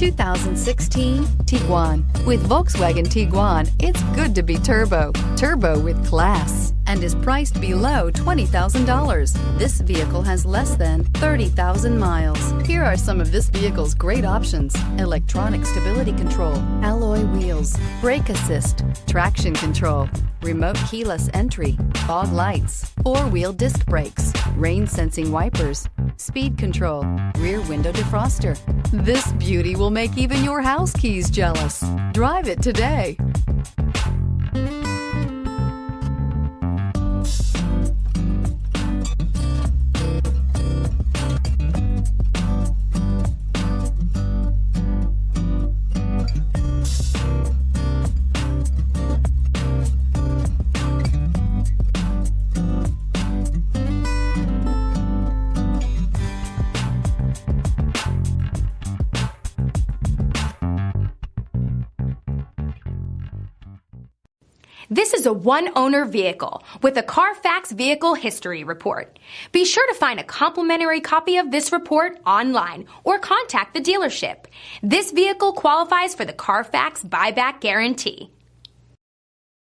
2016 Tiguan. With Volkswagen Tiguan, it's good to be turbo. Turbo with class. And is priced below $20,000. This vehicle has less than 30,000 miles. Here are some of this vehicle's great options: electronic stability control, alloy wheels, brake assist, traction control, remote keyless entry, fog lights, four-wheel disc brakes, rain sensing wipers, speed control, rear window defroster. This beauty will make even your house keys jealous. Drive it today. This is a one-owner vehicle with a CARFAX Vehicle History Report. Be sure to find a complimentary copy of this report online or contact the dealership. This vehicle qualifies for the CARFAX Buyback Guarantee.